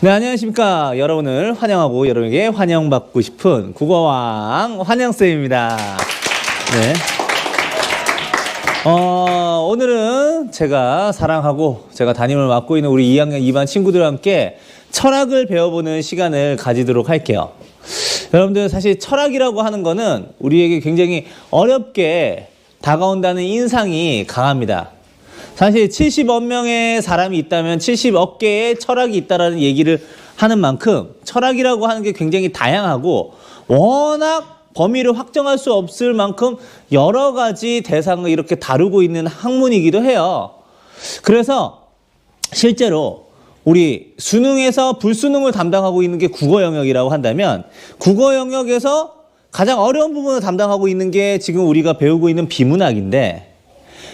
네, 안녕하십니까. 여러분을 환영하고 여러분에게 환영받고 싶은 국어왕 환영쌤입니다. 네. 오늘은 제가 사랑하고 제가 담임을 맡고 있는 우리 2학년 2반 친구들과 함께 철학을 배워보는 시간을 가지도록 할게요. 여러분들 사실 철학이라고 하는 거는 우리에게 굉장히 어렵게 다가온다는 인상이 강합니다. 사실 70억 명의 사람이 있다면 70억 개의 철학이 있다는 얘기를 하는 만큼 철학이라고 하는 게 굉장히 다양하고 워낙 범위를 확정할 수 없을 만큼 여러 가지 대상을 이렇게 다루고 있는 학문이기도 해요. 그래서 실제로 우리 수능에서 불수능을 담당하고 있는 게 국어 영역이라고 한다면 국어 영역에서 가장 어려운 부분을 담당하고 있는 게 지금 우리가 배우고 있는 비문학인데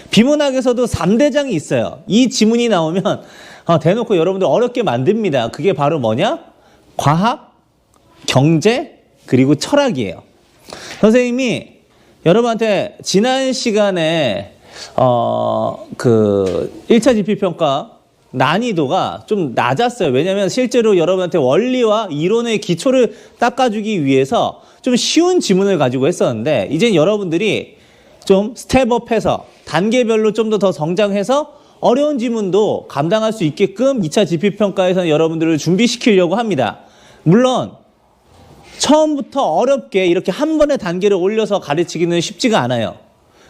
비문학에서도 3대장이 있어요. 이 지문이 나오면 대놓고 여러분들 어렵게 만듭니다. 그게 바로 뭐냐? 과학, 경제, 그리고 철학이에요. 선생님이 여러분한테 지난 시간에 그 1차 지필평가 난이도가 좀 낮았어요. 왜냐하면 실제로 여러분한테 원리와 이론의 기초를 닦아주기 위해서 좀 쉬운 지문을 가지고 했었는데 이제 여러분들이 좀 스텝업해서 단계별로 좀 더 성장해서 어려운 지문도 감당할 수 있게끔 2차 지필평가에서는 여러분들을 준비시키려고 합니다. 물론 처음부터 어렵게 이렇게 한 번에 단계를 올려서 가르치기는 쉽지가 않아요.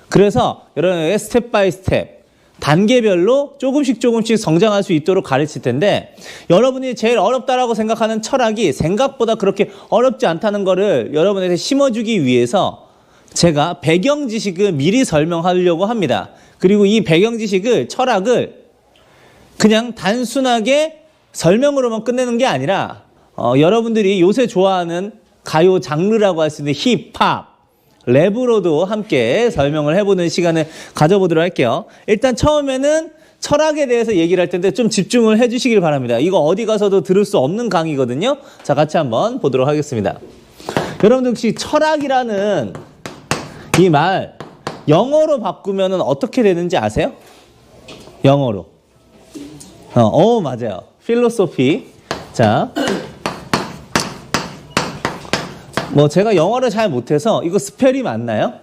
그래서 여러분의 스텝 바이 스텝 단계별로 조금씩 성장할 수 있도록 가르칠 텐데 여러분이 제일 어렵다라고 생각하는 철학이 생각보다 그렇게 어렵지 않다는 거를 여러분에게 심어주기 위해서 제가 배경 지식을 미리 설명하려고 합니다. 그리고 이 배경 지식을 철학을 그냥 단순하게 설명으로만 끝내는 게 아니라 여러분들이 요새 좋아하는 가요 장르라고 할 수 있는 힙합, 랩으로도 함께 설명을 해보는 시간을 가져보도록 할게요. 일단 처음에는 철학에 대해서 얘기를 할 텐데 좀 집중을 해주시길 바랍니다. 이거 어디 가서도 들을 수 없는 강의거든요. 자, 같이 한번 보도록 하겠습니다. 여러분들 혹시 철학이라는 이 말 영어로 바꾸면 어떻게 되는지 아세요? 영어로. 맞아요. 필로소피. 자, 뭐 제가 영어를 잘 못해서 이거 스펠이 맞나요?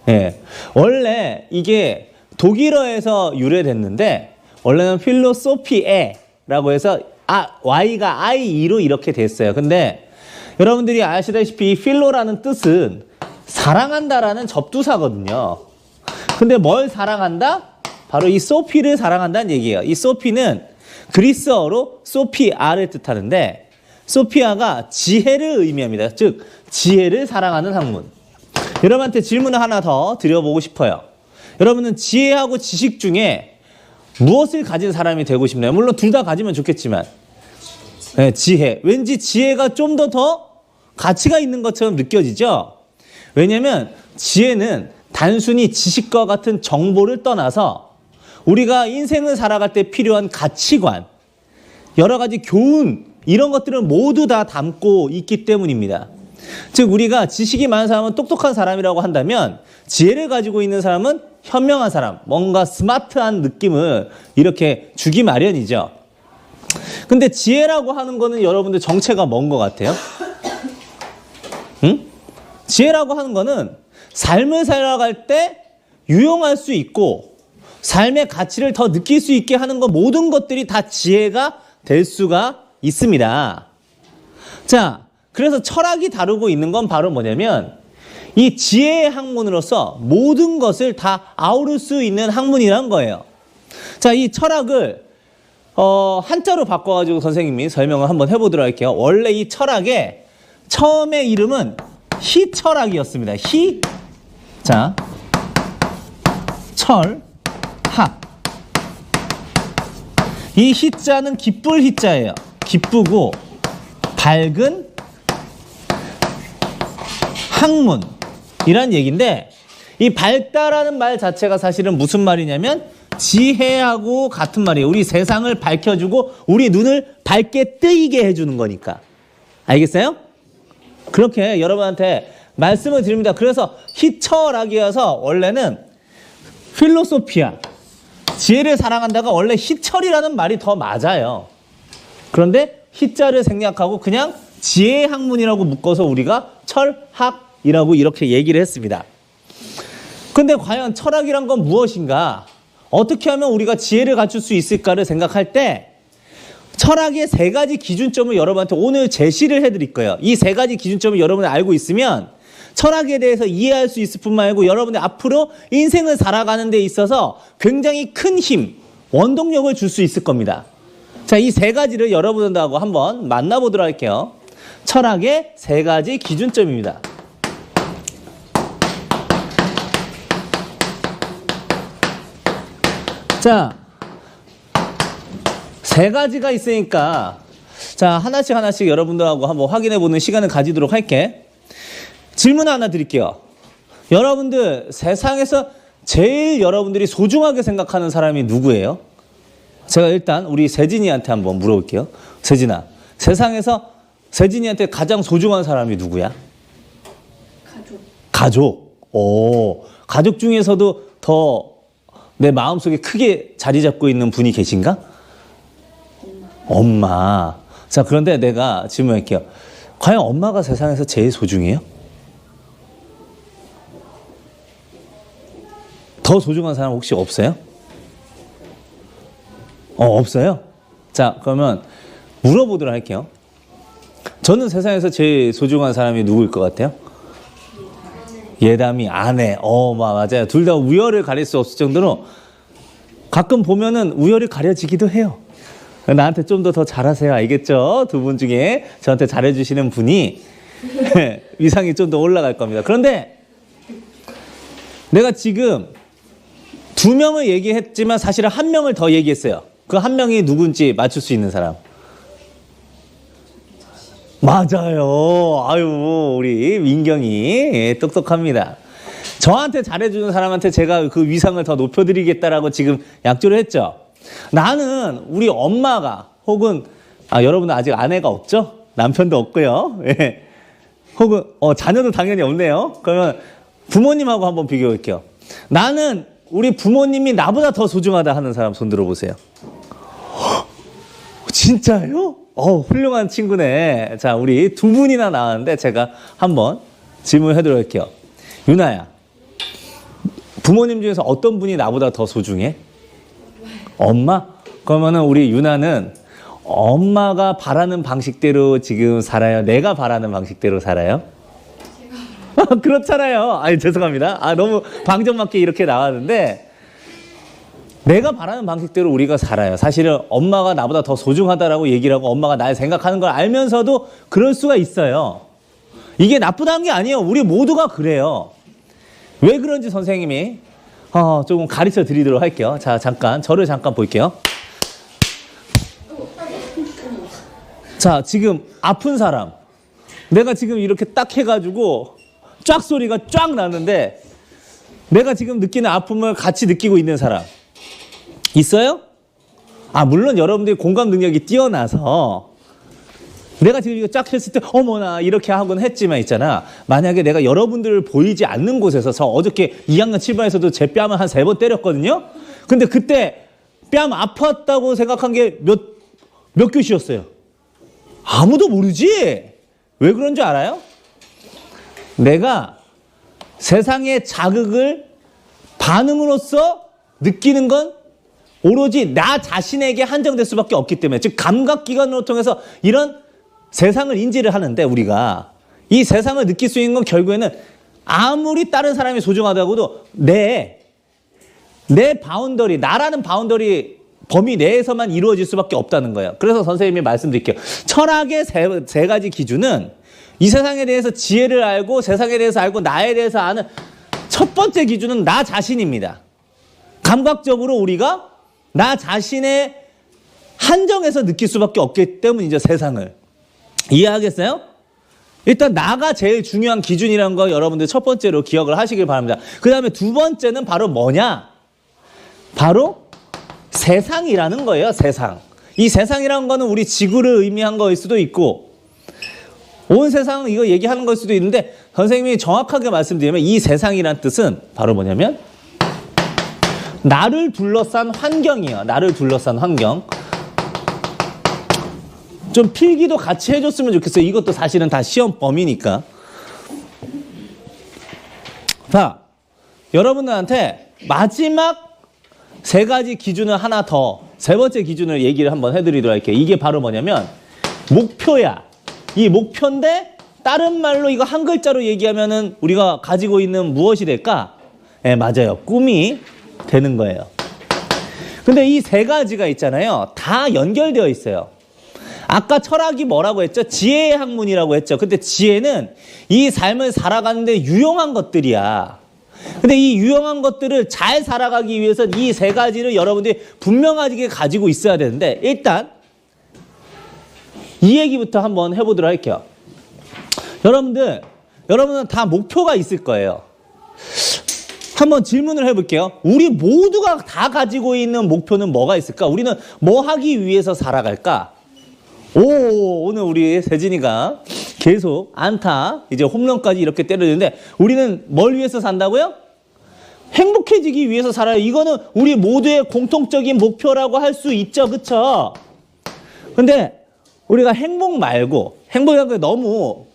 예. 원래 이게 독일어에서 유래됐는데 원래는 필로소피에라고 해서 Y가 I2로 이렇게 됐어요. 근데 여러분들이 아시다시피 필로라는 뜻은 사랑한다라는 접두사거든요. 근데 뭘 사랑한다? 바로 이 소피를 사랑한다는 얘기예요. 이 소피는 그리스어로 소피아를 뜻하는데 소피아가 지혜를 의미합니다. 즉 지혜를 사랑하는 학문. 여러분한테 질문을 하나 더 드려보고 싶어요. 여러분은 지혜하고 지식 중에 무엇을 가진 사람이 되고 싶나요? 물론 둘 다 가지면 좋겠지만 네, 지혜. 왠지 지혜가 좀 더 가치가 있는 것처럼 느껴지죠? 왜냐하면 지혜는 단순히 지식과 같은 정보를 떠나서 우리가 인생을 살아갈 때 필요한 가치관, 여러 가지 교훈 이런 것들을 모두 다 담고 있기 때문입니다. 즉 우리가 지식이 많은 사람은 똑똑한 사람이라고 한다면 지혜를 가지고 있는 사람은 현명한 사람, 뭔가 스마트한 느낌을 이렇게 주기 마련이죠. 근데 지혜라고 하는 거는 여러분들 정체가 뭔 것 같아요? 응? 지혜라고 하는 거는 삶을 살아갈 때 유용할 수 있고 삶의 가치를 더 느낄 수 있게 하는 것 모든 것들이 다 지혜가 될 수가 있습니다. 자, 그래서 철학이 다루고 있는 건 바로 뭐냐면 이 지혜의 학문으로서 모든 것을 다 아우를 수 있는 학문이란 거예요. 자, 이 철학을 한자로 바꿔가지고 선생님이 설명을 한번 해보도록 할게요. 원래 이 철학의 처음의 이름은 희철학이었습니다. 자, 철학. 이 희자는 기쁠 희자예요. 기쁘고 밝은 학문이란 얘기인데 이 밝다라는 말 자체가 사실은 무슨 말이냐면 지혜하고 같은 말이에요. 우리 세상을 밝혀주고 우리 눈을 밝게 뜨이게 해주는 거니까. 알겠어요? 그렇게 여러분한테 말씀을 드립니다. 그래서 희철학이어서 원래는 필로소피아, 지혜를 사랑한다가 원래 희철이라는 말이 더 맞아요. 그런데 희자를 생략하고 그냥 지혜의 학문이라고 묶어서 우리가 철학이라고 이렇게 얘기를 했습니다. 근데 과연 철학이란 건 무엇인가? 어떻게 하면 우리가 지혜를 갖출 수 있을까를 생각할 때 철학의 세 가지 기준점을 여러분한테 오늘 제시를 해드릴 거예요. 이 세 가지 기준점을 여러분이 알고 있으면 철학에 대해서 이해할 수 있을 뿐만 아니고 여러분들 앞으로 인생을 살아가는 데 있어서 굉장히 큰 힘, 원동력을 줄 수 있을 겁니다. 자, 이 세 가지를 여러분들하고 한번 만나보도록 할게요. 철학의 세 가지 기준점입니다. 자, 세 가지가 있으니까 자, 하나씩 여러분들하고 한번 확인해보는 시간을 가지도록 할게. 질문 하나 드릴게요. 여러분들 세상에서 제일 여러분들이 소중하게 생각하는 사람이 누구예요? 제가 일단 우리 세진이한테 한번 물어볼게요. 세진아, 세상에서 세진이한테 가장 소중한 사람이 누구야? 가족. 오, 가족 중에서도 더 내 마음속에 크게 자리 잡고 있는 분이 계신가? 엄마. 자, 그런데 내가 질문할게요. 과연 엄마가 세상에서 제일 소중해요? 더 소중한 사람 혹시 없어요? 없어요? 자, 그러면 물어보도록 할게요. 저는 세상에서 제일 소중한 사람이 누구일 것 같아요? 예담이, 아내. 맞아요. 둘 다 우열을 가릴 수 없을 정도로 가끔 보면은 우열이 가려지기도 해요. 나한테 좀 더 잘하세요. 알겠죠? 두 분 중에 저한테 잘해주시는 분이 위상이 좀 더 올라갈 겁니다. 그런데 내가 지금 두 명을 얘기했지만 사실은 한 명을 더 얘기했어요. 그 한 명이 누군지 맞출 수 있는 사람. 맞아요. 아유, 우리 민경이 똑똑합니다. 저한테 잘해주는 사람한테 제가 그 위상을 더 높여드리겠다라고 지금 약조를 했죠. 나는 우리 엄마가 혹은 여러분은 아직 아내가 없죠? 남편도 없고요. 예. 혹은 자녀도 당연히 없네요. 그러면 부모님하고 한번 비교할게요. 나는 우리 부모님이 나보다 더 소중하다 하는 사람 손 들어보세요. 진짜요? 훌륭한 친구네. 자, 우리 두 분이나 나왔는데 제가 한번 질문을 해드려 볼게요. 유나야, 부모님 중에서 어떤 분이 나보다 더 소중해? 엄마? 그러면은 우리 유나는 엄마가 바라는 방식대로 지금 살아요? 내가 바라는 방식대로 살아요? 그렇잖아요. 죄송합니다. 너무 방정맞게 이렇게 나왔는데 내가 바라는 방식대로 우리가 살아요. 사실은 엄마가 나보다 더 소중하다라고 얘기를 하고 엄마가 날 생각하는 걸 알면서도 그럴 수가 있어요. 이게 나쁘다는 게 아니에요. 우리 모두가 그래요. 왜 그런지 선생님이 조금 가르쳐 드리도록 할게요. 자, 저를 잠깐 볼게요. 자, 지금 아픈 사람. 내가 지금 이렇게 딱 해가지고 쫙 소리가 쫙 나는데 내가 지금 느끼는 아픔을 같이 느끼고 있는 사람. 있어요? 물론 여러분들이 공감 능력이 뛰어나서 내가 지금 이거 쫙 했을 때 어머나 이렇게 하곤 했지만 있잖아. 만약에 내가 여러분들을 보이지 않는 곳에서 저 어저께 2학년 7반에서도 제 뺨을 한 3번 때렸거든요. 근데 그때 뺨 아팠다고 생각한 게 몇 교시였어요? 아무도 모르지? 왜 그런 줄 알아요? 내가 세상의 자극을 반응으로써 느끼는 건 오로지 나 자신에게 한정될 수밖에 없기 때문에, 즉 감각기관으로 통해서 이런 세상을 인지를 하는데 우리가 이 세상을 느낄 수 있는 건 결국에는 아무리 다른 사람이 소중하다고도 내 바운더리, 나라는 바운더리 범위 내에서만 이루어질 수밖에 없다는 거예요. 그래서 선생님이 말씀드릴게요. 철학의 세 가지 기준은 이 세상에 대해서 지혜를 알고 세상에 대해서 알고 나에 대해서 아는 첫 번째 기준은 나 자신입니다. 감각적으로 우리가 나 자신의 한정에서 느낄 수밖에 없기 때문이죠. 세상을. 이해하겠어요? 일단 나가 제일 중요한 기준이라는 거 여러분들 첫 번째로 기억을 하시길 바랍니다. 그 다음에 두 번째는 바로 뭐냐? 바로 세상이라는 거예요. 세상. 이 세상이라는 거는 우리 지구를 의미한 거일 수도 있고 온 세상 이거 얘기하는 걸 수도 있는데 선생님이 정확하게 말씀드리면 이 세상이란 뜻은 바로 뭐냐면 나를 둘러싼 환경이에요. 나를 둘러싼 환경. 좀 필기도 같이 해줬으면 좋겠어요. 이것도 사실은 다 시험 범위니까. 자, 여러분들한테 마지막 세 가지 기준을 하나 더, 세 번째 기준을 얘기를 한번 해드리도록 할게요. 이게 바로 뭐냐면 목표야. 이 목표인데 다른 말로 이거 한 글자로 얘기하면은 우리가 가지고 있는 무엇이 될까? 네, 맞아요. 꿈이 되는 거예요. 근데 이 세 가지가 있잖아요. 다 연결되어 있어요. 아까 철학이 뭐라고 했죠? 지혜의 학문이라고 했죠. 근데 지혜는 이 삶을 살아가는데 유용한 것들이야. 근데 이 유용한 것들을 잘 살아가기 위해서는 이 세 가지를 여러분들이 분명하게 가지고 있어야 되는데, 일단 이 얘기부터 한번 해보도록 할게요. 여러분은 다 목표가 있을 거예요. 한번 질문을 해볼게요. 우리 모두가 다 가지고 있는 목표는 뭐가 있을까? 우리는 뭐 하기 위해서 살아갈까? 오늘 우리 세진이가 계속 안타, 이제 홈런까지 이렇게 때려주는데, 우리는 뭘 위해서 산다고요? 행복해지기 위해서 살아요. 이거는 우리 모두의 공통적인 목표라고 할 수 있죠. 그쵸? 근데 우리가 행복 말고, 행복이라는 게 너무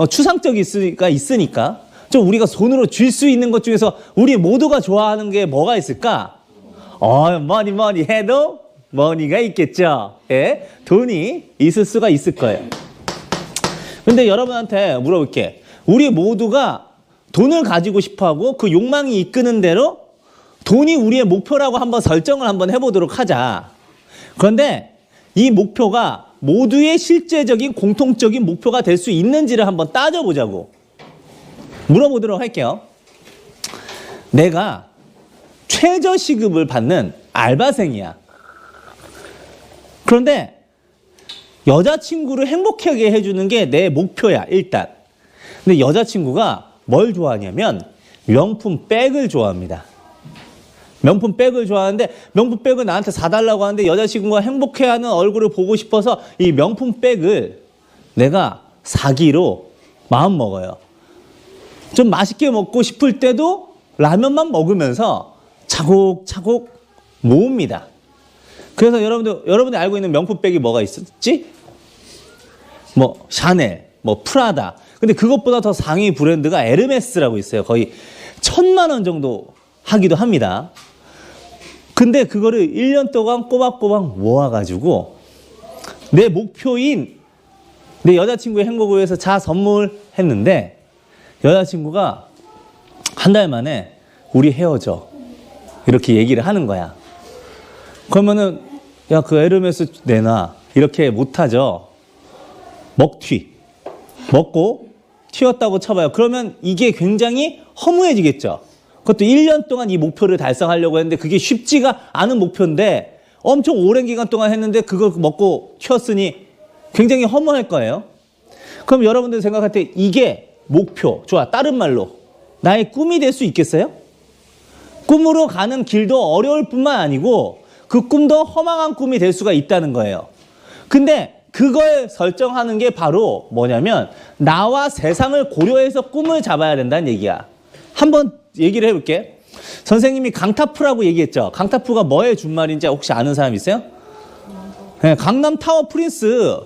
추상적이니까 좀 우리가 손으로 쥘 수 있는 것 중에서 우리 모두가 좋아하는 게 뭐가 있을까? 뭐니 해도 머니가 있겠죠. 예? 돈이 있을 수가 있을 거예요. 근데 여러분한테 물어볼게. 우리 모두가 돈을 가지고 싶어하고 그 욕망이 이끄는 대로 돈이 우리의 목표라고 한번 설정을 한번 해보도록 하자. 그런데 이 목표가 모두의 실제적인 공통적인 목표가 될 수 있는지를 한번 따져보자고. 물어보도록 할게요. 내가 최저시급을 받는 알바생이야. 그런데 여자친구를 행복하게 해주는 게 내 목표야, 일단. 근데 여자친구가 뭘 좋아하냐면 명품 백을 좋아합니다. 명품 백을 좋아하는데 명품 백을 나한테 사달라고 하는데 여자친구가 행복해하는 얼굴을 보고 싶어서 이 명품 백을 내가 사기로 마음먹어요. 좀 맛있게 먹고 싶을 때도 라면만 먹으면서 차곡차곡 모읍니다. 그래서 여러분들 알고 있는 명품백이 뭐가 있었지? 뭐 샤넬, 뭐 프라다. 근데 그것보다 더 상위 브랜드가 에르메스라고 있어요. 거의 1,000만 원 정도 하기도 합니다. 근데 그거를 1년 동안 꼬박꼬박 모아가지고 내 목표인 내 여자친구의 행복을 위해서 선물했는데, 여자친구가 한 달 만에 우리 헤어져, 이렇게 얘기를 하는 거야. 그러면은 야, 그 에르메스 내놔, 이렇게 못하죠. 먹고 튀었다고 쳐봐요. 그러면 이게 굉장히 허무해지겠죠. 그것도 1년 동안 이 목표를 달성하려고 했는데 그게 쉽지가 않은 목표인데 엄청 오랜 기간 동안 했는데 그걸 먹고 튀었으니 굉장히 허무할 거예요. 그럼 여러분들 생각할 때 이게 목표, 좋아, 다른 말로 나의 꿈이 될 수 있겠어요? 꿈으로 가는 길도 어려울 뿐만 아니고 그 꿈도 허망한 꿈이 될 수가 있다는 거예요. 근데 그걸 설정하는 게 바로 뭐냐면 나와 세상을 고려해서 꿈을 잡아야 된다는 얘기야. 한번 얘기를 해볼게. 선생님이 강타프라고 얘기했죠. 강타프가 뭐의 준말인지 혹시 아는 사람 있어요? 네, 강남타워 프린스.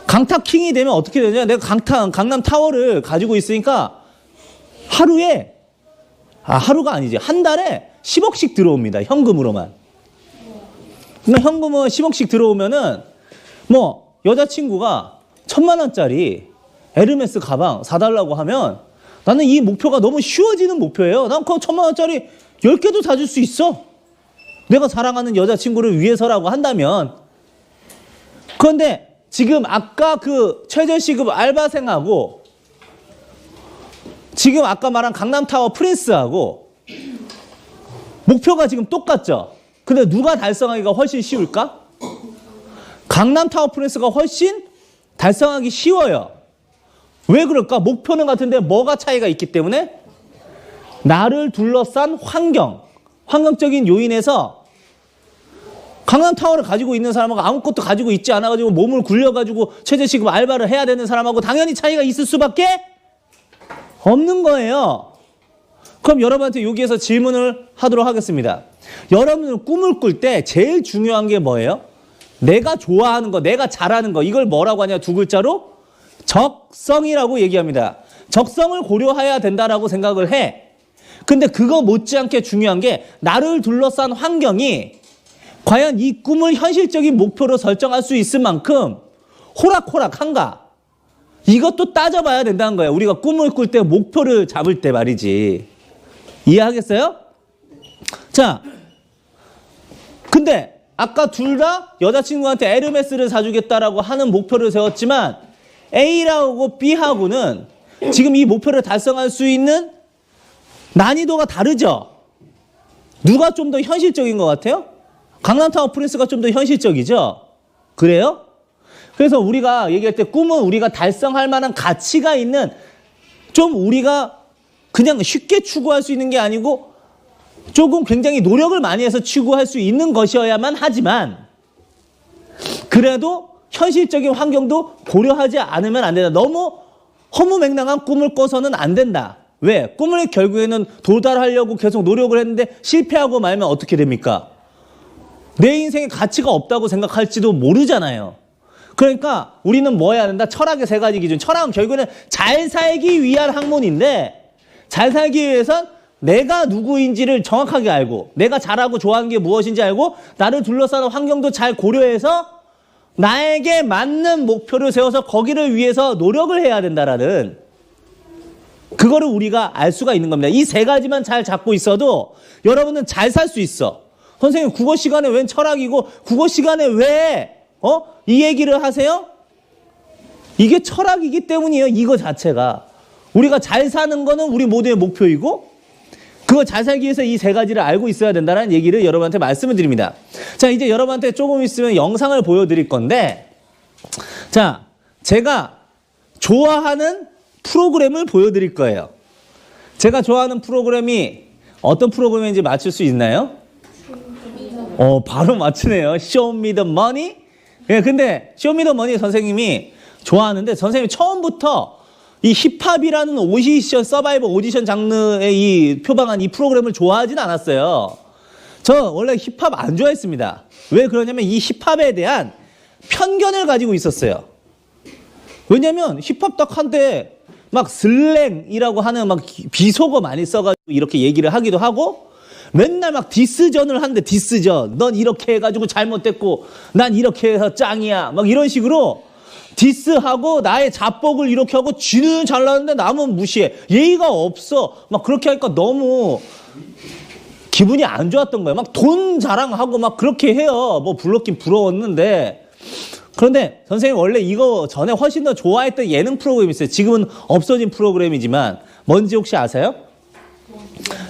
강타킹이 되면 어떻게 되냐? 내가 강남타워를 가지고 있으니까 하루가 아니지, 한 달에 10억씩 들어옵니다. 현금으로만. 그러니까 현금은 10억씩 들어오면은 뭐 여자친구가 1,000만 원짜리 에르메스 가방 사달라고 하면 나는 이 목표가 너무 쉬워지는 목표예요. 난 그 1,000만 원짜리 10개도 사줄 수 있어. 내가 사랑하는 여자친구를 위해서라고 한다면. 그런데 지금 아까 그 최저시급 알바생하고 지금 아까 말한 강남타워 프린스하고 목표가 지금 똑같죠? 근데 누가 달성하기가 훨씬 쉬울까? 강남타워 프린스가 훨씬 달성하기 쉬워요. 왜 그럴까? 목표는 같은데 뭐가 차이가 있기 때문에? 나를 둘러싼 환경적인 요인에서 강남타워를 가지고 있는 사람하고 아무것도 가지고 있지 않아가지고 몸을 굴려가지고 최저시급 알바를 해야 되는 사람하고 당연히 차이가 있을 수밖에 없는 거예요. 그럼 여러분한테 여기에서 질문을 하도록 하겠습니다. 여러분은 꿈을 꿀 때 제일 중요한 게 뭐예요? 내가 좋아하는 거, 내가 잘하는 거, 이걸 뭐라고 하냐? 두 글자로 적성이라고 얘기합니다. 적성을 고려해야 된다라고 생각을 해. 근데 그거 못지않게 중요한 게 나를 둘러싼 환경이 과연 이 꿈을 현실적인 목표로 설정할 수 있을 만큼 호락호락한가? 이것도 따져봐야 된다는 거예요. 우리가 꿈을 꿀 때, 목표를 잡을 때 말이지. 이해하겠어요? 자, 근데 아까 둘 다 여자친구한테 에르메스를 사주겠다라고 하는 목표를 세웠지만 A하고 B하고는 지금 이 목표를 달성할 수 있는 난이도가 다르죠? 누가 좀 더 현실적인 것 같아요? 강남타워 프린스가 좀 더 현실적이죠? 그래요? 그래서 우리가 얘기할 때 꿈은 우리가 달성할 만한 가치가 있는, 좀 우리가 그냥 쉽게 추구할 수 있는 게 아니고 조금 굉장히 노력을 많이 해서 추구할 수 있는 것이어야만 하지만, 그래도 현실적인 환경도 고려하지 않으면 안 된다. 너무 허무맹랑한 꿈을 꿔서는 안 된다. 왜? 꿈을 결국에는 도달하려고 계속 노력을 했는데 실패하고 말면 어떻게 됩니까? 내 인생에 가치가 없다고 생각할지도 모르잖아요. 그러니까 우리는 뭐 해야 된다? 철학의 세 가지 기준. 철학은 결국에는 잘 살기 위한 학문인데, 잘 살기 위해선 내가 누구인지를 정확하게 알고, 내가 잘하고 좋아하는 게 무엇인지 알고, 나를 둘러싸는 환경도 잘 고려해서 나에게 맞는 목표를 세워서 거기를 위해서 노력을 해야 된다라는, 그거를 우리가 알 수가 있는 겁니다. 이 세 가지만 잘 잡고 있어도 여러분은 잘 살 수 있어. 선생님, 국어 시간에 웬 철학이고 국어 시간에 왜 이 얘기를 하세요? 이게 철학이기 때문이에요. 이거 자체가. 우리가 잘 사는 거는 우리 모두의 목표이고, 그거 잘 살기 위해서 이 세 가지를 알고 있어야 된다는 얘기를 여러분한테 말씀을 드립니다. 자, 이제 여러분한테 조금 있으면 영상을 보여드릴 건데, 자, 제가 좋아하는 프로그램을 보여드릴 거예요. 제가 좋아하는 프로그램이 어떤 프로그램인지 맞출 수 있나요? 바로 맞추네요. 쇼미더머니. 예, 근데 쇼미더머니 선생님이 좋아하는데, 선생님이 처음부터 이 힙합이라는 오디션, 서바이벌 오디션 장르의 이 표방한 이 프로그램을 좋아하진 않았어요. 저 원래 힙합 안 좋아했습니다. 왜 그러냐면 이 힙합에 대한 편견을 가지고 있었어요. 왜냐면 힙합 딱 한때 막 슬랭이라고 하는 막 비속어 많이 써가지고 이렇게 얘기를 하기도 하고, 맨날 막 디스전을 하는데, 디스전. 넌 이렇게 해가지고 잘못됐고, 난 이렇게 해서 짱이야. 막 이런 식으로 디스하고 나의 자뻑을 이렇게 하고, 쥐는 잘나는데 남은 무시해. 예의가 없어. 막 그렇게 하니까 너무 기분이 안 좋았던 거예요. 막 돈 자랑하고 막 그렇게 해요. 뭐 부럽긴 부러웠는데. 그런데 선생님 원래 이거 전에 훨씬 더 좋아했던 예능 프로그램이 있어요. 지금은 없어진 프로그램이지만 뭔지 혹시 아세요?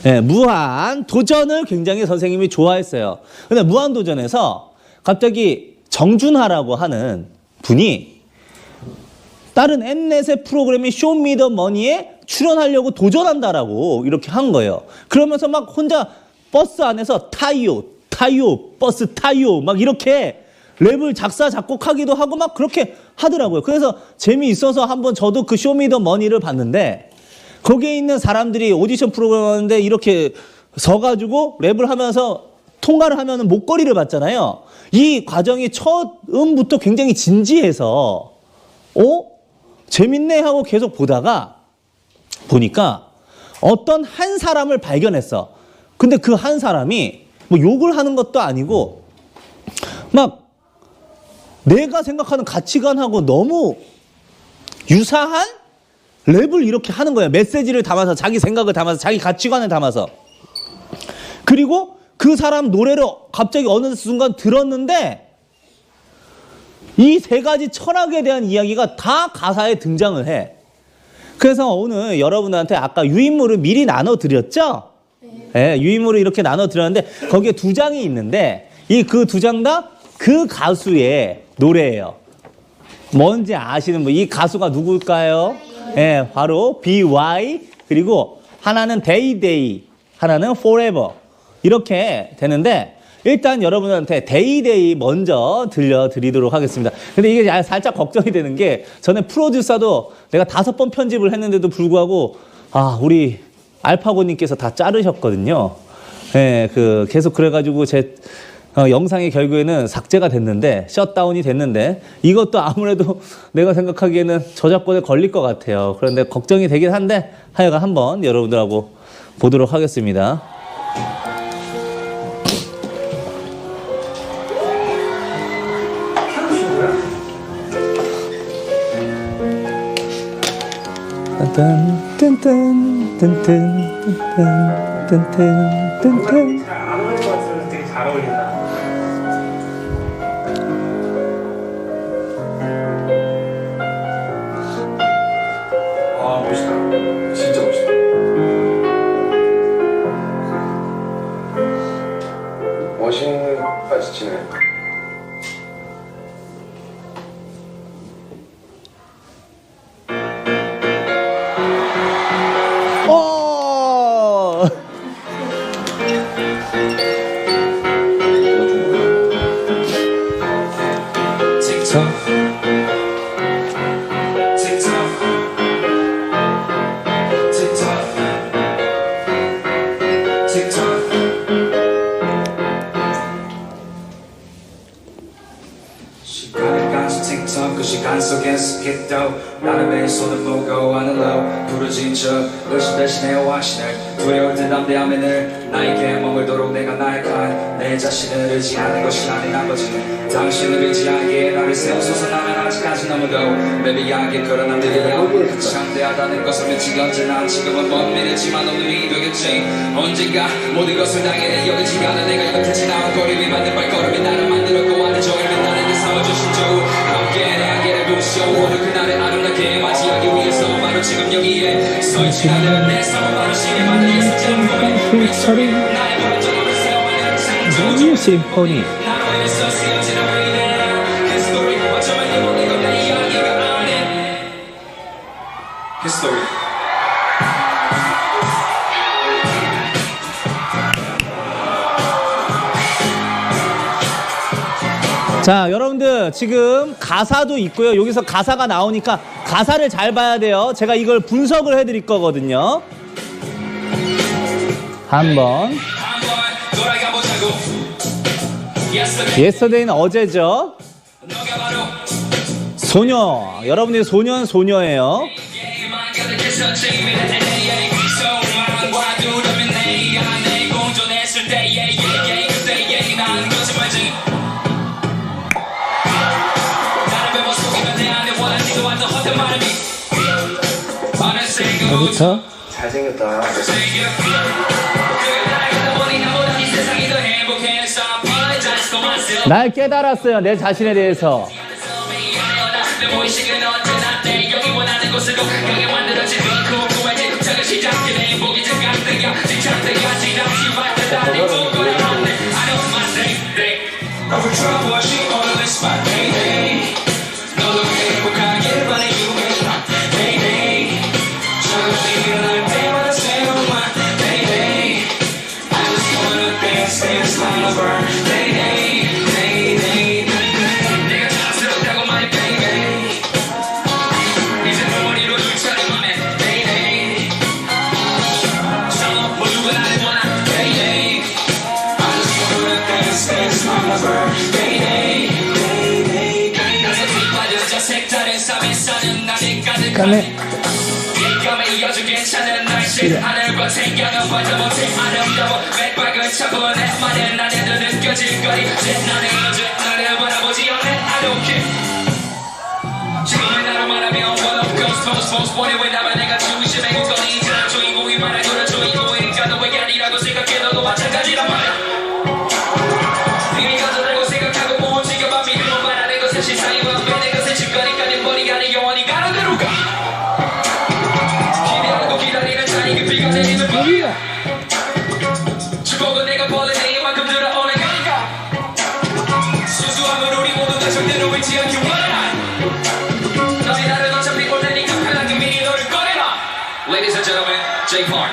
네, 무한도전을 굉장히 선생님이 좋아했어요. 근데 무한도전에서 갑자기 정준하라고 하는 분이 다른 엠넷의 프로그램인 쇼미더머니에 출연하려고 도전한다라고 이렇게 한 거예요. 그러면서 막 혼자 버스 안에서 타요, 버스 타요, 막 이렇게 랩을 작사, 작곡하기도 하고 막 그렇게 하더라고요. 그래서 재미있어서 한번 저도 그 쇼미더머니를 봤는데, 거기에 있는 사람들이 오디션 프로그램 하는데 이렇게 서가지고 랩을 하면서 통과를 하면 목걸이를 받잖아요. 이 과정이 처음부터 굉장히 진지해서 재밌네 하고 계속 보니까 어떤 한 사람을 발견했어. 근데 그 한 사람이 뭐 욕을 하는 것도 아니고 막 내가 생각하는 가치관하고 너무 유사한 랩을 이렇게 하는 거예요. 메시지를 담아서, 자기 생각을 담아서, 자기 가치관을 담아서. 그리고 그 사람 노래를 갑자기 어느 순간 들었는데 이 세 가지 철학에 대한 이야기가 다 가사에 등장을 해. 그래서 오늘 여러분한테 아까 유인물을 미리 나눠드렸죠? 네, 유인물을 이렇게 나눠드렸는데 거기에 두 장이 있는데 이 그 두 장 다 그 가수의 노래예요. 뭔지 아시는 분? 이 가수가 누굴까요? 네, 바로 BY, 그리고 하나는 데이데이, 하나는 Forever. 이렇게 되는데 일단 여러분한테 데이데이 먼저 들려드리도록 하겠습니다. 근데 이게 살짝 걱정이 되는 게, 전에 프로듀서도 내가 5번 편집을 했는데도 불구하고 우리 알파고님께서 다 자르셨거든요. 네, 계속 그래가지고 영상이 결국에는 삭제가 됐는데, 셧다운이 됐는데, 이것도 아무래도 내가 생각하기에는 저작권에 걸릴 것 같아요. 그런데 걱정이 되긴 한데 하여간 한번 여러분들하고 보도록 하겠습니다. 잘 안 어울릴 것 같으면 되게 잘 어울린다. 아, 멋있다. 진짜 멋있다. 멋있는 까지 치네. 오! 시간을 간수 틱톡 그 시간 속에서 깃도 나를 매일 손을 보고 하는 love 부러진 척 의심 대신해 확신을 두려울 듯 담대함에 늘 나에게 머물도록 내가 나약한 내 자신을 의지하는 것이 아닌 거지 당신을 의지하기에 나를 세우소서 나는 아직까지 너무도 매비하게 그런 남들이야 창대하다는 것을 믿지 언제나 지금은 먼 미래지만 오늘이 되겠지 언젠가 모든 것을 당연히 여기지 않은 내가 이렇게 지나온 거리 위 만든 발걸음이 나를 만들었고 하는 종일 빛나는 내 사워져 심적으로 함께 내 안개를 부시어 오늘 그날을 아름답게 맞이하기 위해서 바로 지금 여기에 서있지 않은 내 사모만을 신의 바다에 서지는 꿈에 휘철이 나의 발전함을 세워가는 창조주 심포니. 나로 인해서 쓰여지는 왜이래 히스토리 어쩌면 이 모든 건 내 이야기가 아닌 히스토리 자, 여러분들 지금 가사도 있고요. 여기서 가사가 나오니까 가사를 잘 봐야 돼요. 제가 이걸 분석을 해드릴 거거든요. 한번. 돌아가보자고 Yesterday는 어제죠. 너가 바로 소녀. 여러분들이 소년, 소녀예요. 게임만 가득해서 재미를 내 소망과 두려움이 내 안에 공존했을 때에 그때에 난 거짓말쟁이 나를 배워 속이면 내 안에 원하지도 않던 헛된 말음이 어느새 어디서? 잘생겼다. 날 깨달았어요. 내 자신에 대해서. 까네. 감에 이어져 괜찮은 날씨 하늘과 생각은 봐도 못해 아름다워 맥박을 차고 내 말에 나에도 느껴질 거리 나는 어제 나를 바라보지 않네 I don't care 지금의 나로 말하면 one of ghost post 원해 왜 나만 내가 중심에 거리 이제는 주인공이 말해줘라 주인공이니까 너 왜 아니라고 생각해 너도 마찬가지란 말이야 이미 가져달고 생각하고 못 움직여봐 믿음은 말하는 것은 시사이 완벽 내 것은 집거니까 내 머리가 내 영원히 가는 대로 가 기다리는 자리 깊이가 내리는 거리야 축복은 내가 벌레 이만큼 들어오는 거니까 수수함을 우리 모두 다 절대로 잊지 않기 원해라 너희 나를 어차피 올 테니까 편하게 미리 너를 꺼내라 Ladies and gentlemen, Jay Park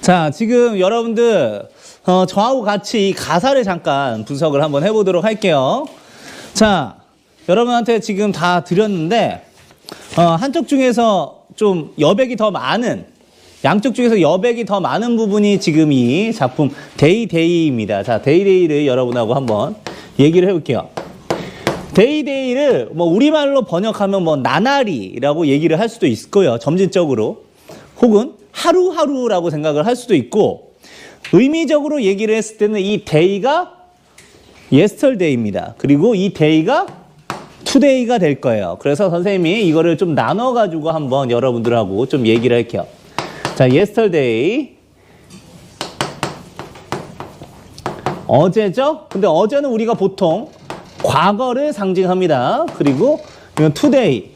자, 지금 여러분들 저하고 같이 이 가사를 잠깐 분석을 한번 해보도록 할게요. 자, 여러분한테 지금 다 드렸는데 한쪽 중에서 좀 여백이 더 많은, 양쪽 중에서 여백이 더 많은 부분이 지금 이 작품 데이데이입니다. 자, 데이데이를 여러분하고 한번 얘기를 해볼게요. 데이데이를 뭐 우리말로 번역하면 뭐 나날이라고 얘기를 할 수도 있고요. 점진적으로. 혹은 하루하루라고 생각을 할 수도 있고, 의미적으로 얘기를 했을 때는 이 day가 yesterday입니다. 그리고 이 day가 today가 될 거예요. 그래서 선생님이 이거를 좀 나눠가지고 한번 여러분들하고 좀 얘기를 할게요. 자, yesterday. 어제죠? 근데 어제는 우리가 보통 과거를 상징합니다. 그리고 이건 today.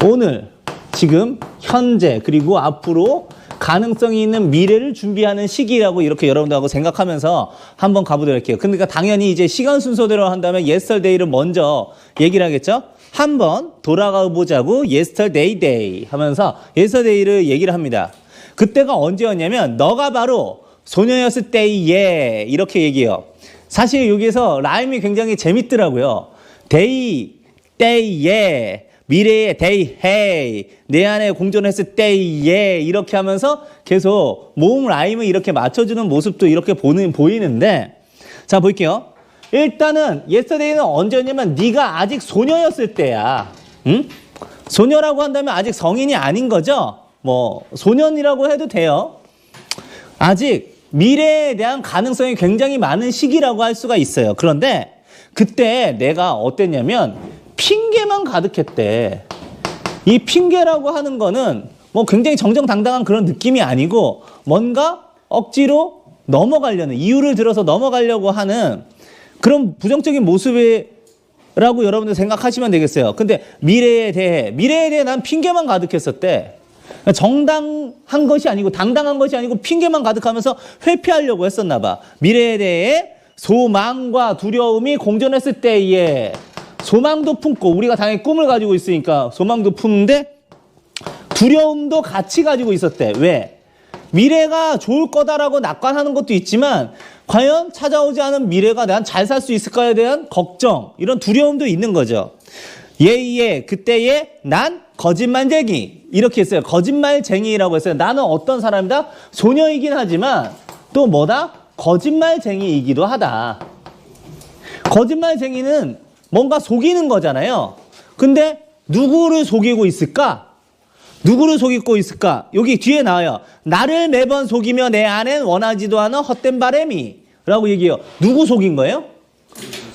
오늘. 지금, 현재, 그리고 앞으로 가능성이 있는 미래를 준비하는 시기라고 이렇게 여러분들하고 생각하면서 한번 가보도록 할게요. 그러니까 당연히 이제 시간 순서대로 한다면 yesterday를 먼저 얘기를 하겠죠? 한번 돌아가 보자고 yesterday day 하면서 yesterday를 얘기를 합니다. 그때가 언제였냐면 너가 바로 소녀였을 때에 이렇게 얘기해요. 사실 여기에서 라임이 굉장히 재밌더라고요. day, 때에 미래의 day, hey, 내 안에 공존했을 때에 이렇게 하면서 계속 모음 라임을 이렇게 맞춰주는 모습도 이렇게 보이는데, 자, 볼게요. 일단은 yesterday는 언제였냐면 네가 아직 소녀였을 때야. 응? 소녀라고 한다면 아직 성인이 아닌 거죠? 뭐 소년이라고 해도 돼요. 아직 미래에 대한 가능성이 굉장히 많은 시기라고 할 수가 있어요. 그런데 그때 내가 어땠냐면 핑계만 가득했대. 이 핑계라고 하는 거는 뭐 굉장히 정정당당한 그런 느낌이 아니고 뭔가 억지로 넘어가려는, 이유를 들어서 넘어가려고 하는 그런 부정적인 모습이라고 여러분들 생각하시면 되겠어요. 근데 미래에 대해 난 핑계만 가득했었대. 정당한 것이 아니고 당당한 것이 아니고 핑계만 가득하면서 회피하려고 했었나 봐. 미래에 대해 소망과 두려움이 공존했을 때에 소망도 품고, 우리가 당연히 꿈을 가지고 있으니까 소망도 품는데 두려움도 같이 가지고 있었대. 왜? 미래가 좋을 거다라고 낙관하는 것도 있지만 과연 찾아오지 않은 미래가 난 잘 살 수 있을까에 대한 걱정, 이런 두려움도 있는 거죠. 그때에 난 거짓말쟁이 이렇게 했어요. 거짓말쟁이라고 했어요. 나는 어떤 사람이다? 소녀이긴 하지만 또 뭐다? 거짓말쟁이이기도 하다. 거짓말쟁이는 뭔가 속이는 거잖아요. 근데 누구를 속이고 있을까? 누구를 속이고 있을까? 여기 뒤에 나와요. 나를 매번 속이며 내 안엔 원하지도 않은 헛된 바람이 라고 얘기해요. 누구 속인 거예요?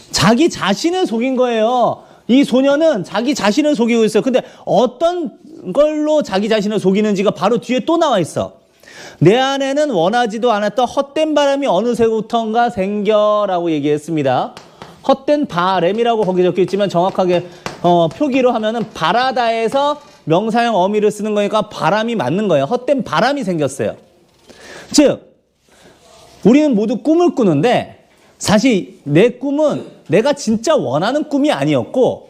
자기 자신을 속인 거예요. 이 소녀는 자기 자신을 속이고 있어요. 근데 어떤 걸로 자기 자신을 속이는지가 바로 뒤에 또 나와 있어. 내 안에는 원하지도 않았던 헛된 바람이 어느새부턴가 생겨라고 얘기했습니다. 헛된 바램이라고 거기 적혀 있지만 정확하게 표기로 하면은 바라다에서 명사형 어미를 쓰는 거니까 바람이 맞는 거예요. 헛된 바람이 생겼어요. 즉 우리는 모두 꿈을 꾸는데 사실 내 꿈은 내가 진짜 원하는 꿈이 아니었고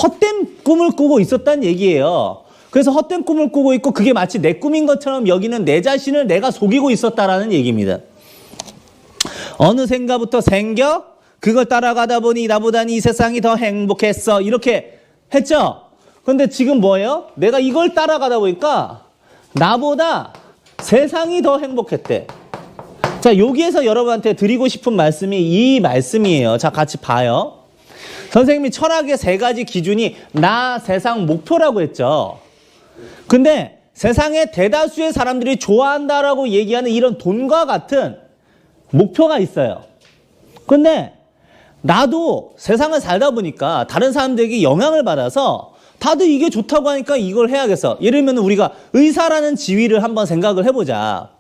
헛된 꿈을 꾸고 있었다는 얘기예요. 그래서 헛된 꿈을 꾸고 있고 그게 마치 내 꿈인 것처럼 여기는 내 자신을 내가 속이고 있었다라는 얘기입니다. 어느샌가부터 생겨 그걸 따라가다 보니 나보다는 이 세상이 더 행복했어 이렇게 했죠. 근데 지금 뭐예요? 내가 이걸 따라가다 보니까 나보다 세상이 더 행복했대. 자, 여기에서 여러분한테 드리고 싶은 말씀이 이 말씀이에요. 자, 같이 봐요. 선생님이 철학의 3가지 기준이 나, 세상, 목표라고 했죠. 근데 세상의 대다수의 사람들이 좋아한다라고 얘기하는 이런 돈과 같은 목표가 있어요. 근데 나도 세상을 살다 보니까 다른 사람들에게 영향을 받아서 다들 이게 좋다고 하니까 이걸 해야겠어. 예를 들면 우리가 의사라는 지위를 한번 생각을 해보자.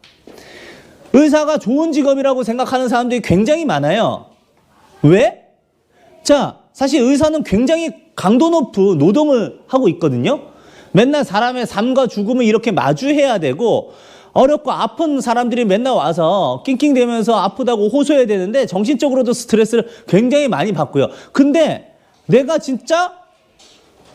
의사가 좋은 직업이라고 생각하는 사람들이 굉장히 많아요. 왜? 자, 사실 의사는 굉장히 강도 높은 노동을 하고 있거든요. 맨날 사람의 삶과 죽음을 이렇게 마주해야 되고 어렵고 아픈 사람들이 맨날 와서 낑낑대면서 아프다고 호소해야 되는데 정신적으로도 스트레스를 굉장히 많이 받고요. 근데 내가 진짜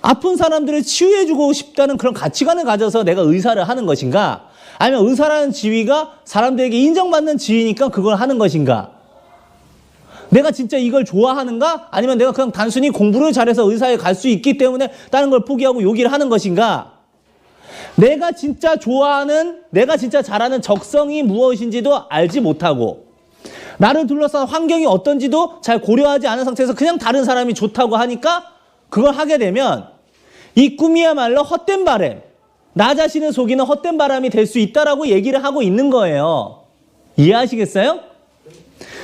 아픈 사람들을 치유해주고 싶다는 그런 가치관을 가져서 내가 의사를 하는 것인가? 아니면 의사라는 지위가 사람들에게 인정받는 지위니까 그걸 하는 것인가? 내가 진짜 이걸 좋아하는가? 아니면 내가 그냥 단순히 공부를 잘해서 의사에 갈 수 있기 때문에 다른 걸 포기하고 여기를 하는 것인가? 내가 진짜 좋아하는, 내가 진짜 잘하는 적성이 무엇인지도 알지 못하고 나를 둘러싼 환경이 어떤지도 잘 고려하지 않은 상태에서 그냥 다른 사람이 좋다고 하니까 그걸 하게 되면 이 꿈이야말로 헛된 바람, 나 자신을 속이는 헛된 바람이 될 수 있다라고 얘기를 하고 있는 거예요. 이해하시겠어요?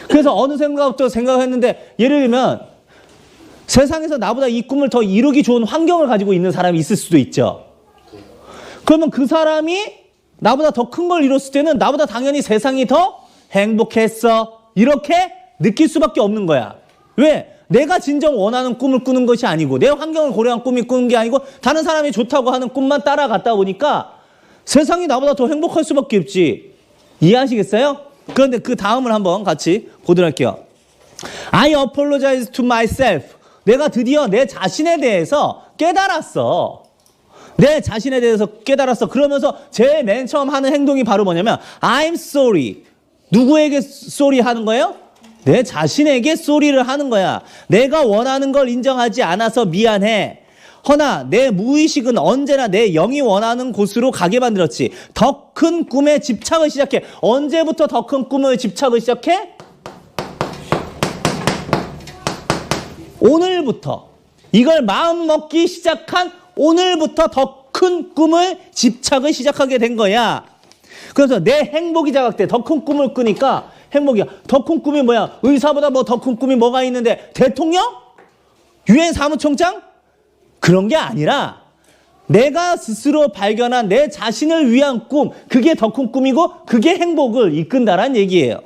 그래서 어느 생각부터 생각했는데 예를 들면 세상에서 나보다 이 꿈을 더 이루기 좋은 환경을 가지고 있는 사람이 있을 수도 있죠. 그러면 그 사람이 나보다 더 큰 걸 이뤘을 때는 나보다 당연히 세상이 더 행복했어. 이렇게 느낄 수밖에 없는 거야. 왜? 내가 진정 원하는 꿈을 꾸는 것이 아니고 내 환경을 고려한 꿈이 꾸는 게 아니고 다른 사람이 좋다고 하는 꿈만 따라갔다 보니까 세상이 나보다 더 행복할 수밖에 없지. 이해하시겠어요? 그런데 그 다음을 한번 같이 보도록 할게요. I apologize to myself. 내가 드디어 내 자신에 대해서 깨달았어. 내 자신에 대해서 깨달았어. 그러면서 제일 맨 처음 하는 행동이 바로 뭐냐면 I'm sorry. 누구에게 sorry 하는 거예요? 내 자신에게 sorry를 하는 거야. 내가 원하는 걸 인정하지 않아서 미안해. 허나 내 무의식은 언제나 내 영이 원하는 곳으로 가게 만들었지. 더 큰 꿈에 집착을 시작해. 언제부터 더 큰 꿈을 집착을 시작해? 오늘부터. 이걸 마음 먹기 시작한 오늘부터 더 큰 꿈을 집착을 시작하게 된 거야. 그래서 내 행복이 자각돼. 더 큰 꿈을 꾸니까 행복이야. 더 큰 꿈이 뭐야? 의사보다 뭐 더 큰 꿈이 뭐가 있는데 대통령? 유엔 사무총장? 그런 게 아니라 내가 스스로 발견한 내 자신을 위한 꿈, 그게 더 큰 꿈이고 그게 행복을 이끈다란 얘기예요.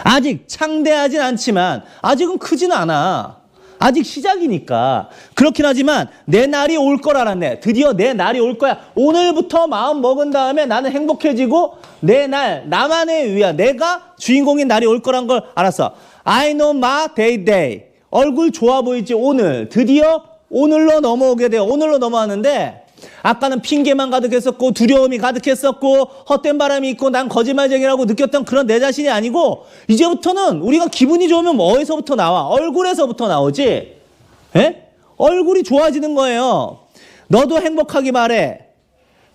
아직 창대하진 않지만 아직은 크진 않아. 아직 시작이니까. 그렇긴 하지만 내 날이 올 걸 알았네. 드디어 내 날이 올 거야. 오늘부터 마음 먹은 다음에 나는 행복해지고 내 날, 나만을 위한 내가 주인공인 날이 올 거란 걸 알았어. I know my day. 얼굴 좋아 보이지 오늘. 드디어 오늘로 넘어오게 돼요. 오늘로 넘어왔는데 아까는 핑계만 가득했었고 두려움이 가득했었고 헛된 바람이 있고 난 거짓말쟁이라고 느꼈던 그런 내 자신이 아니고 이제부터는 우리가 기분이 좋으면 어디서부터 나와? 얼굴에서부터 나오지. 에? 얼굴이 좋아지는 거예요. 너도 행복하기 바래.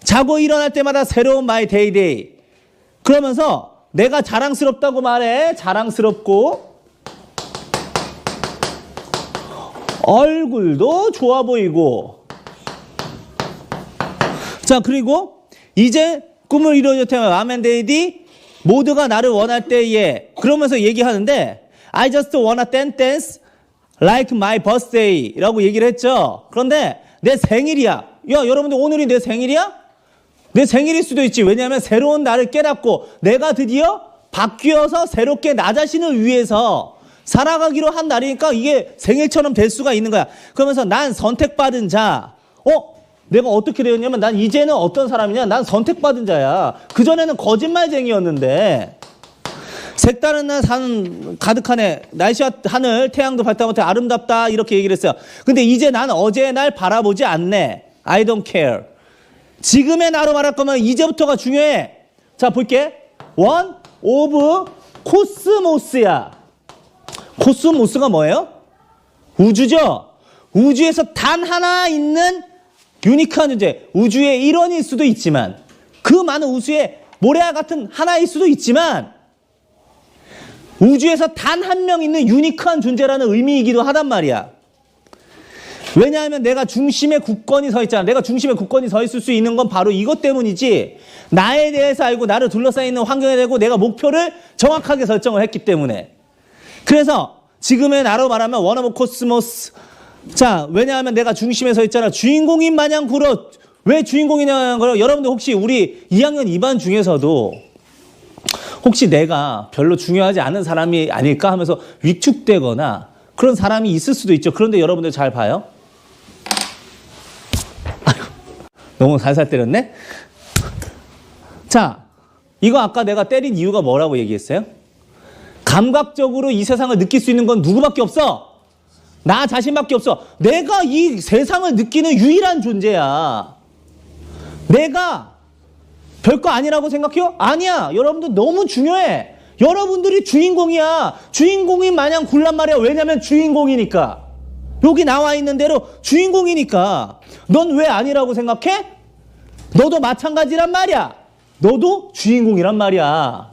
자고 일어날 때마다 새로운 my day. 그러면서 내가 자랑스럽다고 말해. 자랑스럽고 얼굴도 좋아 보이고. 자, 그리고 이제 꿈을 이루어졌다면 아멘데이디 모두가 나를 원할 때에 그러면서 얘기하는데 I just wanna dance like my birthday 라고 얘기를 했죠. 그런데 내 생일이야. 야, 여러분들 오늘이 내 생일이야? 내 생일일 수도 있지. 왜냐하면 새로운 나를 깨닫고 내가 드디어 바뀌어서 새롭게 나 자신을 위해서 살아가기로 한 날이니까 이게 생일처럼 될 수가 있는 거야. 그러면서 난 선택받은 자. 내가 어떻게 되었냐면 난 이제는 어떤 사람이냐? 난 선택받은 자야. 그전에는 거짓말쟁이였는데 색다른 날 산 가득하네. 날씨와 하늘 태양도 밝다 못해 아름답다 이렇게 얘기를 했어요. 근데 이제 난 어제의 날 바라보지 않네. I don't care. 지금의 나로 말할 거면 이제부터가 중요해. 자, 볼게. One of 코스모스야. 코스모스가 뭐예요? 우주죠. 우주에서 단 하나 있는 유니크한 존재, 우주의 일원일 수도 있지만 그 많은 우주의 모래와 같은 하나일 수도 있지만 우주에서 단 한 명 있는 유니크한 존재라는 의미이기도 하단 말이야. 왜냐하면 내가 중심에 굳건히 서 있잖아. 내가 중심에 굳건히 서 있을 수 있는 건 바로 이것 때문이지 나에 대해서 알고 나를 둘러싸여 있는 환경에 대고 내가 목표를 정확하게 설정을 했기 때문에. 그래서 지금의 나로 말하면 one of cosmos. 자, 왜냐하면 내가 중심에 서 있잖아. 주인공인 마냥 굴어. 왜 주인공이냐는 걸 여러분들 혹시 우리 2학년 2반 중에서도 혹시 내가 별로 중요하지 않은 사람이 아닐까 하면서 위축되거나 그런 사람이 있을 수도 있죠. 그런데 여러분들 잘 봐요. 아이고, 너무 살살 때렸네. 자, 이거 아까 내가 때린 이유가 뭐라고 얘기했어요? 감각적으로 이 세상을 느낄 수 있는 건 누구밖에 없어? 나 자신밖에 없어. 내가 이 세상을 느끼는 유일한 존재야. 내가 별거 아니라고 생각해요? 아니야. 여러분들 너무 중요해. 여러분들이 주인공이야. 주인공이 마냥 굴란 말이야. 왜냐면 주인공이니까. 여기 나와 있는 대로 주인공이니까. 넌 왜 아니라고 생각해? 너도 마찬가지란 말이야. 너도 주인공이란 말이야.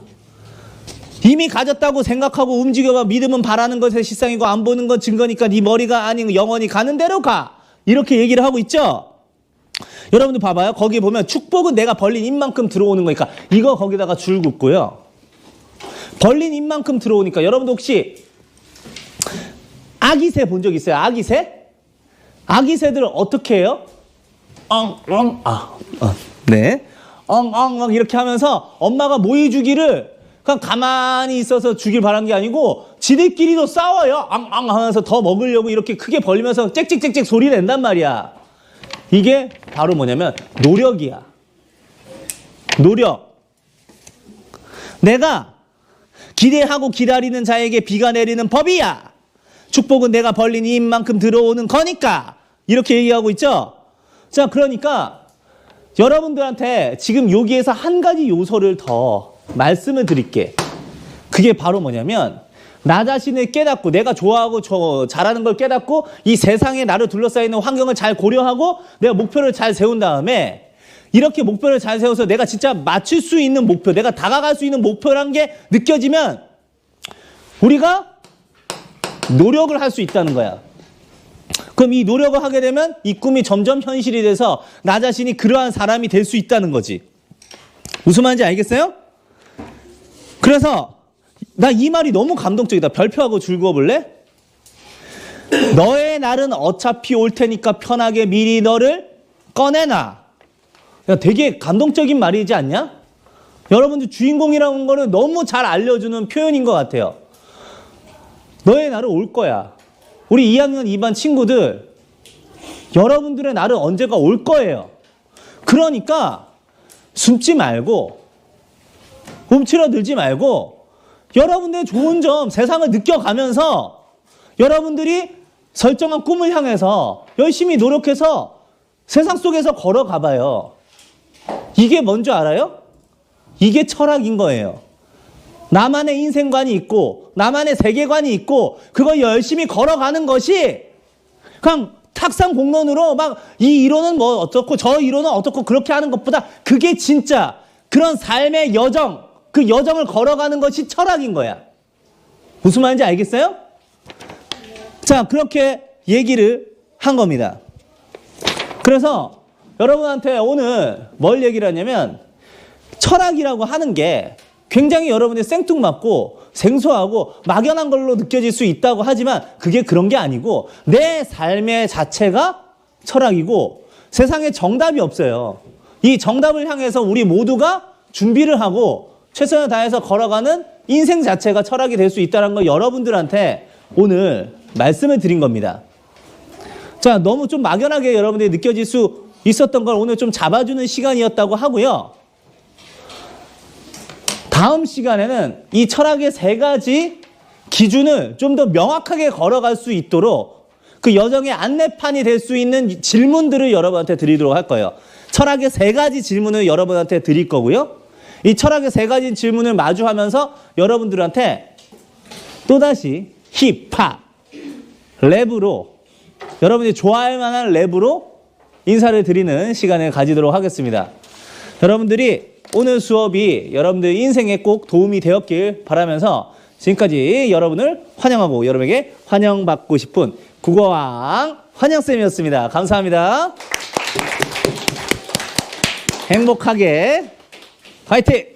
이미 가졌다고 생각하고 움직여봐. 믿음은 바라는 것의 실상이고 안 보는 건 증거니까 네 머리가 아닌 영원히 가는 대로 가. 이렇게 얘기를 하고 있죠. 여러분들 봐봐요. 거기 보면 축복은 내가 벌린 입만큼 들어오는 거니까 이거 거기다가 줄 긋고요. 벌린 입만큼 들어오니까 여러분들 혹시 아기새 본 적 있어요? 아기새? 아기새들 어떻게 해요? 엉엉 네. 엉엉엉 이렇게 하면서 엄마가 모이 주기를 그냥 가만히 있어서 주길 바란 게 아니고 지들끼리도 싸워요. 앙앙 하면서 더 먹으려고 이렇게 크게 벌리면서 짹짹짹짹 소리 낸단 말이야. 이게 바로 뭐냐면 노력이야. 노력. 내가 기대하고 기다리는 자에게 비가 내리는 법이야. 축복은 내가 벌린 입만큼 들어오는 거니까. 이렇게 얘기하고 있죠. 자, 그러니까 여러분들한테 지금 여기에서 한 가지 요소를 더 말씀을 드릴게. 그게 바로 뭐냐면 나 자신을 깨닫고 내가 좋아하고 잘하는 걸 깨닫고 이 세상에 나를 둘러싸이는 환경을 잘 고려하고 내가 목표를 잘 세운 다음에 이렇게 목표를 잘 세워서 내가 진짜 맞출 수 있는 목표, 내가 다가갈 수 있는 목표란 게 느껴지면 우리가 노력을 할 수 있다는 거야. 그럼 이 노력을 하게 되면 이 꿈이 점점 현실이 돼서 나 자신이 그러한 사람이 될 수 있다는 거지. 무슨 말인지 알겠어요? 그래서 나 이 말이 너무 감동적이다. 별표하고 줄 그어볼래? 너의 날은 어차피 올 테니까 편하게 미리 너를 꺼내놔. 야, 되게 감동적인 말이지 않냐? 여러분들 주인공이라는 거는 너무 잘 알려주는 표현인 것 같아요. 너의 날은 올 거야. 우리 2학년 2반 친구들 여러분들의 날은 언제가 올 거예요. 그러니까 숨지 말고 움츠러들지 말고 여러분들의 좋은 점 세상을 느껴가면서 여러분들이 설정한 꿈을 향해서 열심히 노력해서 세상 속에서 걸어가 봐요. 이게 뭔지 알아요? 이게 철학인 거예요. 나만의 인생관이 있고 나만의 세계관이 있고 그걸 열심히 걸어가는 것이 그냥 탁상 공론으로 막 이 이론은 뭐 어떻고 저 이론은 어떻고 그렇게 하는 것보다 그게 진짜 그런 삶의 여정, 그 여정을 걸어가는 것이 철학인 거야. 무슨 말인지 알겠어요? 자, 그렇게 얘기를 한 겁니다. 그래서 여러분한테 오늘 뭘 얘기를 하냐면 철학이라고 하는 게 굉장히 여러분이 생뚱맞고 생소하고 막연한 걸로 느껴질 수 있다고 하지만 그게 그런 게 아니고 내 삶의 자체가 철학이고 세상에 정답이 없어요. 이 정답을 향해서 우리 모두가 준비를 하고 최선을 다해서 걸어가는 인생 자체가 철학이 될 수 있다는 걸 여러분들한테 오늘 말씀을 드린 겁니다. 자, 너무 좀 막연하게 여러분들이 느껴질 수 있었던 걸 오늘 좀 잡아주는 시간이었다고 하고요. 다음 시간에는 이 철학의 3가지 기준을 좀 더 명확하게 걸어갈 수 있도록 그 여정의 안내판이 될 수 있는 질문들을 여러분한테 드리도록 할 거예요. 철학의 3가지 질문을 여러분한테 드릴 거고요. 이 철학의 3가지 질문을 마주하면서 여러분들한테 또다시 힙합, 랩으로 여러분이 좋아할 만한 랩으로 인사를 드리는 시간을 가지도록 하겠습니다. 여러분들이 오늘 수업이 여러분들 인생에 꼭 도움이 되었길 바라면서 지금까지 여러분을 환영하고 여러분에게 환영받고 싶은 국어왕 환영쌤이었습니다. 감사합니다. 행복하게 화이팅!